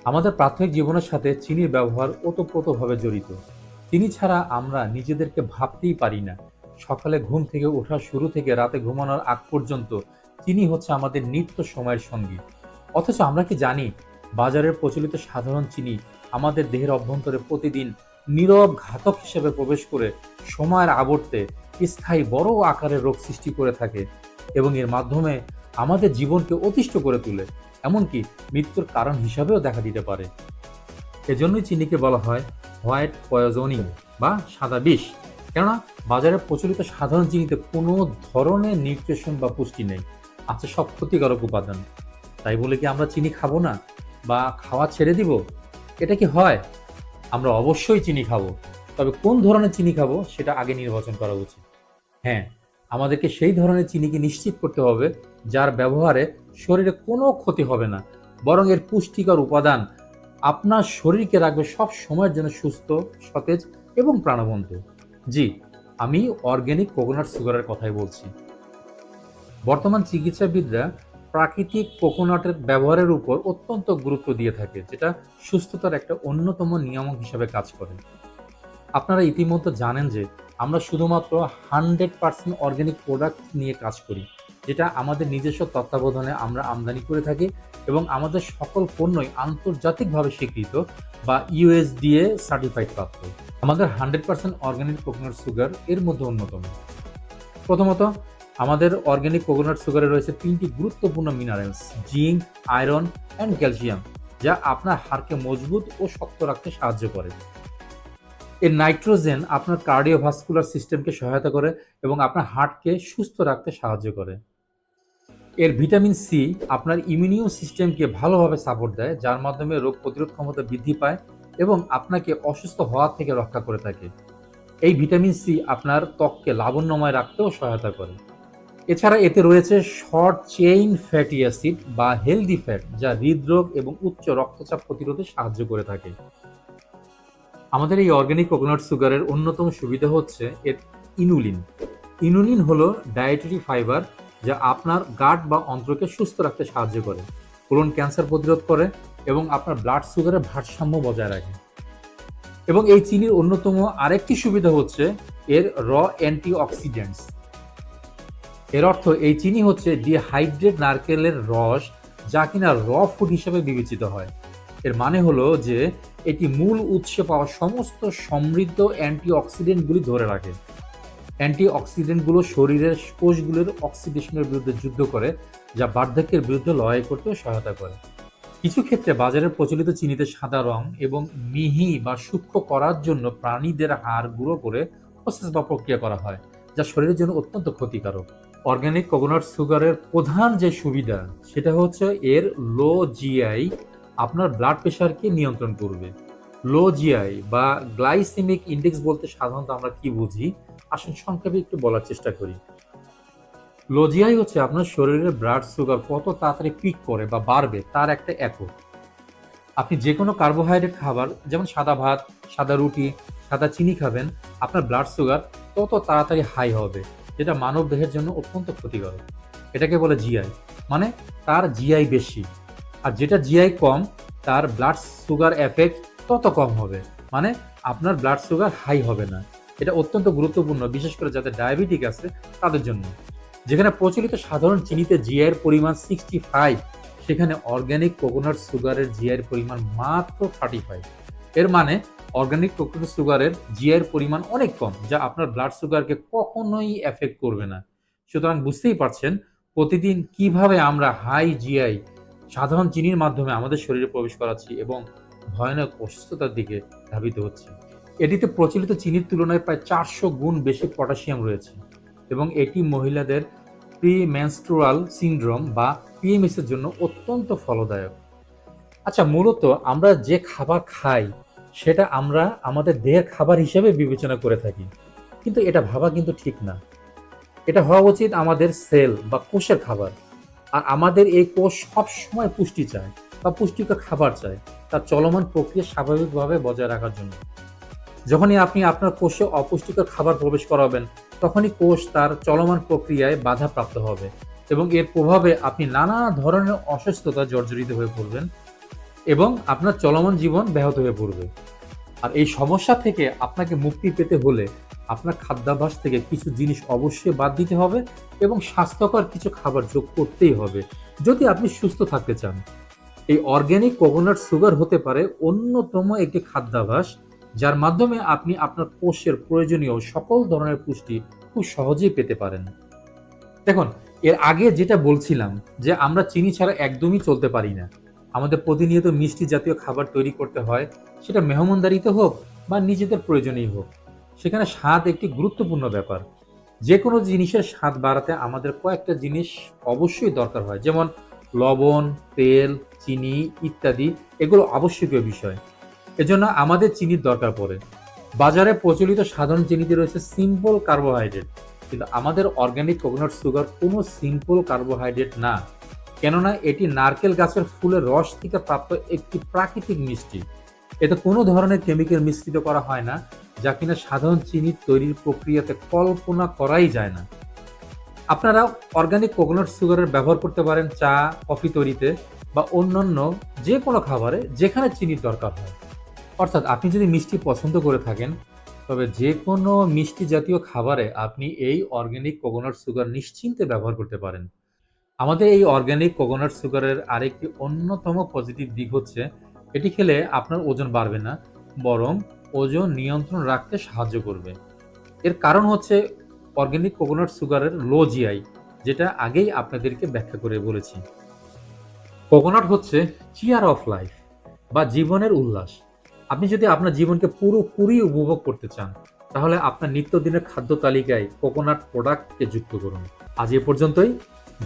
আমাদের প্রাথমিক জীবনের সাথে চিনির ব্যবহার ওতপ্রোতভাবে জড়িত। চিনি ছাড়া আমরা নিজেদেরকে ভাবতেই পারি না। সকালে ঘুম থেকে ওঠার শুরু থেকে রাতে ঘুমানোর আগ পর্যন্ত চিনি হচ্ছে আমাদের নিত্য সময়ের সঙ্গী। অথচ আমরা কি জানি, বাজারের প্রচলিত সাধারণ চিনি আমাদের দেহের অভ্যন্তরে প্রতিদিন নীরব ঘাতক হিসেবে প্রবেশ করে সময়ের আবর্তে স্থায়ী বড় আকারের রোগ সৃষ্টি করে থাকে এবং এর মাধ্যমে আমাদের জীবনকে অতিষ্ঠ করে তোলে, এমনকি মৃত্যুর কারণ হিসাবেও দেখা দিতে পারে। এজন্যই চিনিকে বলা হয় হোয়াইট পয়জনিং বা সাদা বিষ। কেননা বাজারে প্রচলিত সাধারণ চিনিতে কোনো ধরনের নিউট্রিশন বা পুষ্টি নেই, আছে সব ক্ষতিকারক উপাদান। তাই বলে কি আমরা চিনি খাবো না বা খাওয়া ছেড়ে দিব? এটা কি হয়? আমরা অবশ্যই চিনি খাবো, তবে কোন ধরনের চিনি খাবো সেটা আগে নির্বাচন করা উচিত। হ্যাঁ, আমাদেরকে সেই ধরনের চিনিকে নিশ্চিত করতে হবে যার ব্যবহারে শরীরে কোনো ক্ষতি হবে না, বরং এর পুষ্টিকর উপাদান আপনার শরীরকে রাখবে সব সময়ের জন্য সুস্থ, সতেজ এবং প্রাণবন্ত। জি, আমি অর্গ্যানিক কোকোনাট সুগারের কথাই বলছি। বর্তমান চিকিৎসাবিদরা প্রাকৃতিক কোকোনাটের ব্যবহারের উপর অত্যন্ত গুরুত্ব দিয়ে থাকে, যেটা সুস্থতার একটা অন্যতম নিয়ামক হিসেবে কাজ করে। আপনারা ইতিমধ্যে জানেন যে আমরা শুধুমাত্র 100% অর্গানিক প্রোডাক্ট নিয়ে কাজ করি, যেটা আমাদের নিজস্ব তত্ত্বাবধানে আমরা আমদানি করে থাকি এবং আমাদের সকল পণ্যই আন্তর্জাতিকভাবে স্বীকৃত বা ইউএসডিএ সার্টিফাইড প্রাপ্ত। আমাদের 100% অর্গানিক কোকোনাট সুগার এর মধ্যে অন্যতম। প্রথমত, আমাদের অর্গানিক কোকোনাট সুগারে রয়েছে 3টি গুরুত্বপূর্ণ minerals: zinc, iron and calcium, যা আপনার হাড়কে মজবুত ও শক্ত রাখতে সাহায্য করে। এর নাইট্রোজেন আপনার কার্ডিওভাস্কুলার সিস্টেমকে সহায়তা করে এবং আপনার হার্টকে সুস্থ রাখতে সাহায্য করে। এর ভিটামিন সি আপনার ইমিউনিও সিস্টেমকে ভালোভাবে সাপোর্ট দেয়, যার মাধ্যমে রোগ প্রতিরোধ ক্ষমতা বৃদ্ধি পায় এবং আপনাকে অসুস্থ হওয়া থেকে রক্ষা করে থাকে। এই ভিটামিন সি আপনার ত্বককে লাবণ্যময় রাখতেও সহায়তা করে। এছাড়া এতে রয়েছে শর্ট চেইন ফ্যাটি অ্যাসিড বা হেলদি ফ্যাট, যা হৃদরোগ এবং উচ্চ রক্তচাপ প্রতিরোধে সাহায্য করে থাকে। আমাদের এই অর্গানিক কোকোনাট সুগারের অন্যতম সুবিধা হচ্ছে এর ইনুলিন। ইনুলিন হলো ডায়েটারি ফাইবার, যা আপনার গাট বা অন্ত্রকে সুস্থ রাখতে সাহায্য করে, কোলন ক্যান্সার প্রতিরোধ করে এবং আপনার ব্লাড সুগারের ভারসাম্য বজায় রাখে। এবং এই চিনির অন্যতম আরেকটি সুবিধা হচ্ছে এর অ্যান্টিঅক্সিডেন্টস। এর অর্থ এই চিনি হচ্ছে ডিহাইড্রেট নারকেলের রস, যা কিনা ফুড হিসেবে বিবেচিত হয়। এর মানে হলো যে এটি মূল উৎসে পাওয়া সমস্ত সমৃদ্ধ অ্যান্টিঅক্সিডেন্টগুলি ধরে রাখে। অ্যান্টিঅক্সিডেন্টগুলো শরীরের কোষগুলোর অক্সিডেশনের বিরুদ্ধে যুদ্ধ করে, যা বার্ধক্যের বিরুদ্ধে লড়াই করতেও সহায়তা করে। কিছু ক্ষেত্রে বাজারের প্রচলিত চিনিতে সাদা রং এবং মিহি বা সূক্ষ্ম করার জন্য প্রাণীদের হাড় গুঁড়ো করে প্রসেস বা প্রক্রিয়া করা হয়, যা শরীরের জন্য অত্যন্ত ক্ষতিকারক। অর্গানিক কোকোনাট সুগারের প্রধান যে সুবিধা সেটা হচ্ছে এর লো জিআই আপনার ব্লাড প্রেশারকে নিয়ন্ত্রণ করবে। লো জিআই বা গ্লাইসেমিক ইন্ডেক্স বলতে সাধারণত আমরা কি বুঝি, আসুন সংক্ষেপে একটু বলার চেষ্টা করি। লো জিআই হচ্ছে আপনার শরীরের ব্লাড সুগার কত তাড়াতাড়ি পিক করে বা বাড়বে তার একটা একক। আপনি যে কোনো কার্বোহাইড্রেট খাবার, যেমন সাদা ভাত, সাদা রুটি, সাদা চিনি খাবেন, আপনার ব্লাড সুগার তত তাড়াতাড়ি হাই হবে, যেটা মানব দেহের জন্য অত্যন্ত ক্ষতিকারক। এটাকে বলে জিআই, মানে তার জিআই বেশি। আর যেটা জিআই কম, তার ব্লাড সুগার এফেক্ট তত কম হবে, মানে আপনার ব্লাড সুগার হাই হবে না। এটা অত্যন্ত গুরুত্বপূর্ণ, বিশেষ করে যাদের ডায়াবেটিক আছে তাদের জন্য। যেখানে প্রচলিত সাধারণ চিনিতে জিআই এর পরিমাণ 65, সেখানে অর্গানিক কোকোনাট সুগারের জিআই এর পরিমাণ মাত্র 35। এর মানে অর্গানিক কোকোনাট সুগারের জিআই এর পরিমাণ অনেক কম, যা আপনার ব্লাড সুগারকে কখনোই এফেক্ট করবে না। সুতরাং বুঝতেই পারছেন প্রতিদিন কিভাবে আমরা হাই জিআই সাধারণ চিনির মাধ্যমে আমাদের শরীরে প্রবেশ করাচ্ছি এবং ভয়ানক অসুস্থতার দিকে ধাবিত হচ্ছে। এটিতে প্রচলিত চিনির তুলনায় প্রায় 400 গুণ বেশি পটাশিয়াম রয়েছে এবং এটি মহিলাদের প্রিমেনস্ট্রুয়াল সিনড্রোম বা পিএমএস এর জন্য অত্যন্ত ফলদায়ক। আচ্ছা, মূলত আমরা যে খাবার খাই সেটা আমরা আমাদের দেহের খাবার হিসেবে বিবেচনা করে থাকি, কিন্তু এটা ভাবা কিন্তু ঠিক না। এটা হওয়া উচিত আমাদের সেল বা কোষের খাবার। আর আমাদের এই কোষ সবসময় পুষ্টি চায় বা পুষ্টিকর খাবার চায় তার চলমান প্রক্রিয়া স্বাভাবিকভাবে বজায় রাখার জন্য। যখনই আপনি আপনার কোষে অপুষ্টিকর খাবার প্রবেশ করাবেন, তখনই কোষ তার চলমান প্রক্রিয়ায় বাধাপ্রাপ্ত হবে এবং এর প্রভাবে আপনি নানা ধরনের অসুস্থতা জর্জরিত হয়ে পড়বেন। এবং আপনার চলমান জীবন ব্যাহত হয়ে পড়বে। আর এই সমস্যা থেকে আপনাকে মুক্তি পেতে হলে আপনার খাদ্যাভ্যাস থেকে কিছু জিনিস অবশ্যই বাদ দিতে হবে এবং স্বাস্থ্যকর কিছু খাবার যোগ করতেই হবে যদি আপনি সুস্থ থাকতে চান। এই অর্গানিক কোকোনাট সুগার হতে পারে অন্যতম একটি খাদ্যাভ্যাস যার মাধ্যমে আপনি আপনার কোষের প্রয়োজনীয় সকল ধরনের পুষ্টি খুব সহজেই পেতে পারেন। দেখুন, এর আগে যেটা বলছিলাম যে আমরা চিনি ছাড়া একদমই চলতে পারি না। আমাদের প্রতিনিয়ত মিষ্টি জাতীয় খাবার তৈরি করতে হয়, সেটা মেহমানদারিতে হোক বা নিজেদের প্রয়োজনেই হোক। সেখানে স্বাদ একটি গুরুত্বপূর্ণ ব্যাপার। যে কোনো জিনিসের স্বাদ বাড়াতে আমাদের কয়েকটা জিনিস অবশ্যই দরকার হয়, যেমন লবণ, তেল, চিনি ইত্যাদি, এগুলো আবশ্যকীয় বিষয়। এজন্য আমাদের চিনির দরকার পড়ে। বাজারে প্রচলিত সাধারণ চিনিতে রয়েছে সিম্পল কার্বোহাইড্রেট, কিন্তু আমাদের অর্গানিক কোকোনাট সুগার কোনো সিম্পল কার্বোহাইড্রেট না, কেননা এটি নারকেল গাছের ফুলের রস থেকে প্রাপ্ত একটি প্রাকৃতিক মিষ্টি। এতে কোনো ধরনের কেমিক্যাল মিশ্রিত করা হয় না, যা কিনা সাধারণ চিনি তৈরির প্রক্রিয়াতে কল্পনা করাই যায় না। আপনারা অর্গানিক কোকোনাট সুগারের ব্যবহার করতে পারেন চা, কফি তৈরিতে বা অন্যান্য যে কোনো খাবারে যেখানে চিনির দরকার হয়। অর্থাৎ আপনি যদি মিষ্টি পছন্দ করে থাকেন, তবে যে কোনো মিষ্টি জাতীয় খাবারে আপনি এই অর্গানিক কোকোনাট সুগার নিশ্চিন্তে ব্যবহার করতে পারেন। আমাদের এই অর্গানিক কোকোনাট সুগারের আরেকটি অন্যতম পজিটিভ দিক হচ্ছে, এটি খেলে আপনার ওজন বাড়বে না, বরং ওজন নিয়ন্ত্রণ রাখতে সাহায্য করবে। এর কারণ হচ্ছে অর্গানিক কোকোনাট সুগারের লো জিআই, যেটা আগেই আপনাদেরকে ব্যাখ্যা করে বলেছি। কোকোনাট হচ্ছে চিয়ার অফ লাইফ বা জীবনের উল্লাস। আপনি যদি আপনার জীবনকে পুরোপুরি উপভোগ করতে চান, তাহলে আপনার নিত্যদিনের খাদ্য তালিকায় কোকোনাট প্রোডাক্টকে যুক্ত করুন। আজ এ পর্যন্তই।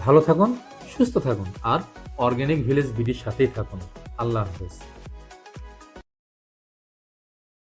ভালো থাকুন, সুস্থ থাকুন আর অর্গানিক ভিলেজ বিডির সাথেই থাকুন। আল্লাহ হাফেজ।